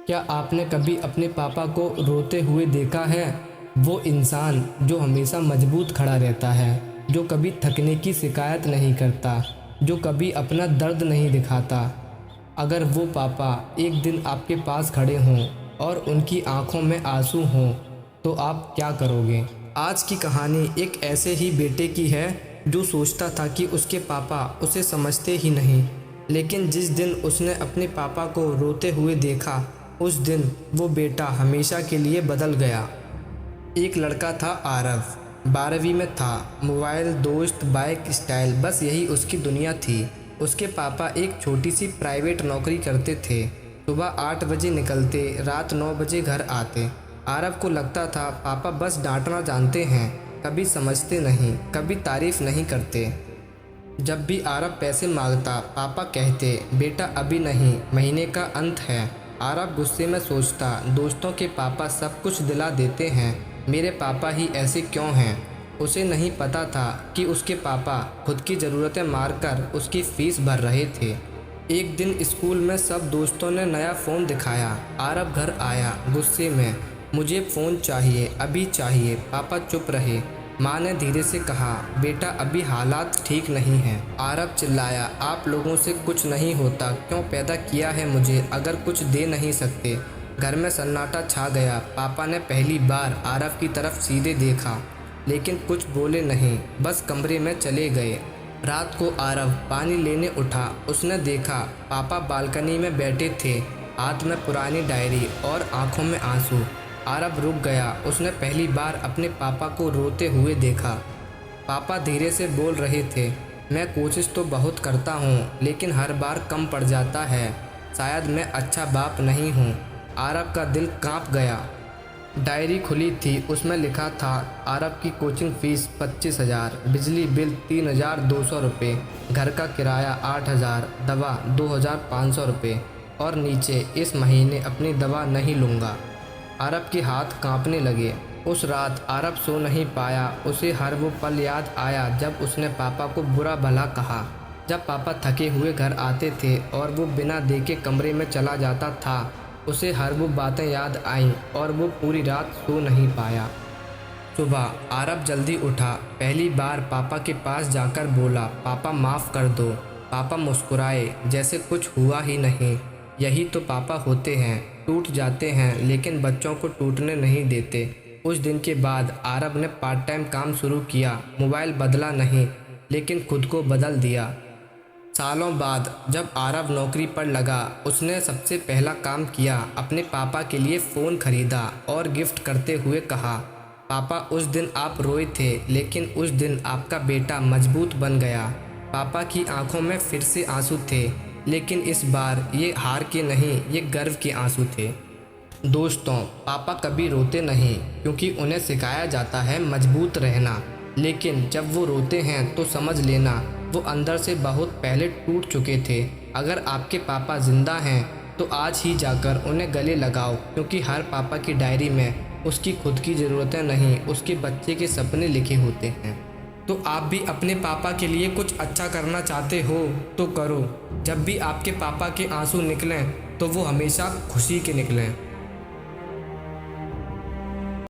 क्या आपने कभी अपने पापा को रोते हुए देखा है? वो इंसान जो हमेशा मजबूत खड़ा रहता है, जो कभी थकने की शिकायत नहीं करता, जो कभी अपना दर्द नहीं दिखाता। अगर वो पापा एक दिन आपके पास खड़े हों और उनकी आंखों में आंसू हों, तो आप क्या करोगे? आज की कहानी एक ऐसे ही बेटे की है जो सोचता था कि उसके पापा उसे समझते ही नहीं, लेकिन जिस दिन उसने अपने पापा को रोते हुए देखा, उस दिन वो बेटा हमेशा के लिए बदल गया। एक लड़का था आरव, 12वीं में था। मोबाइल, दोस्त, बाइक, स्टाइल, बस यही उसकी दुनिया थी। उसके पापा एक छोटी सी प्राइवेट नौकरी करते थे। सुबह 8 बजे निकलते, रात 9 बजे घर आते। आरव को लगता था पापा बस डांटना जानते हैं, कभी समझते नहीं, कभी तारीफ नहीं करते। जब भी आरव पैसे मांगता, पापा कहते, बेटा अभी नहीं, महीने का अंत है। आरव गुस्से में सोचता, दोस्तों के पापा सब कुछ दिला देते हैं, मेरे पापा ही ऐसे क्यों हैं। उसे नहीं पता था कि उसके पापा खुद की ज़रूरतें मारकर उसकी फ़ीस भर रहे थे। एक दिन स्कूल में सब दोस्तों ने नया फ़ोन दिखाया। आरव घर आया गुस्से में, मुझे फ़ोन चाहिए, अभी चाहिए। पापा चुप रहे। माँ ने धीरे से कहा, बेटा अभी हालात ठीक नहीं हैं। आरव चिल्लाया, आप लोगों से कुछ नहीं होता, क्यों पैदा किया है मुझे अगर कुछ दे नहीं सकते। घर में सन्नाटा छा गया। पापा ने पहली बार आरव की तरफ सीधे देखा, लेकिन कुछ बोले नहीं, बस कमरे में चले गए। रात को आरव पानी लेने उठा। उसने देखा पापा बालकनी में बैठे थे, हाथ में पुरानी डायरी और आंखों में आंसू। आरव रुक गया। उसने पहली बार अपने पापा को रोते हुए देखा। पापा धीरे से बोल रहे थे, मैं कोशिश तो बहुत करता हूँ, लेकिन हर बार कम पड़ जाता है। शायद मैं अच्छा बाप नहीं हूँ। आरव का दिल कांप गया। डायरी खुली थी। उसमें लिखा था, आरव की कोचिंग फ़ीस 25,000, बिजली बिल 3,200 रुपये, घर का किराया 8,000, दवा 2,500 रुपये और नीचे, इस महीने अपनी दवा नहीं लूँगा। आरव के हाथ कांपने लगे। उस रात आरव सो नहीं पाया। उसे हर वो पल याद आया जब उसने पापा को बुरा भला कहा, जब पापा थके हुए घर आते थे और वो बिना देखे कमरे में चला जाता था। उसे हर वो बातें याद आईं और वो पूरी रात सो नहीं पाया। सुबह आरव जल्दी उठा। पहली बार पापा के पास जाकर बोला, पापा माफ़ कर दो। पापा मुस्कुराए जैसे कुछ हुआ ही नहीं। यही तो पापा होते हैं, टूट जाते हैं लेकिन बच्चों को टूटने नहीं देते। उस दिन के बाद आरव ने पार्ट टाइम काम शुरू किया। मोबाइल बदला नहीं, लेकिन खुद को बदल दिया। सालों बाद जब आरव नौकरी पर लगा, उसने सबसे पहला काम किया, अपने पापा के लिए फ़ोन खरीदा और गिफ्ट करते हुए कहा, पापा उस दिन आप रोए थे, लेकिन उस दिन आपका बेटा मजबूत बन गया। पापा की आंखों में फिर से आंसू थे, लेकिन इस बार ये हार के नहीं, ये गर्व के आंसू थे। दोस्तों, पापा कभी रोते नहीं, क्योंकि उन्हें सिखाया जाता है मजबूत रहना, लेकिन जब वो रोते हैं तो समझ लेना वो अंदर से बहुत पहले टूट चुके थे। अगर आपके पापा ज़िंदा हैं तो आज ही जाकर उन्हें गले लगाओ, क्योंकि हर पापा की डायरी में उसकी खुद की ज़रूरतें नहीं, उसके बच्चे के सपने लिखे होते हैं। तो आप भी अपने पापा के लिए कुछ अच्छा करना चाहते हो तो करो। जब भी आपके पापा के आंसू निकलें तो वो हमेशा खुशी के निकलें।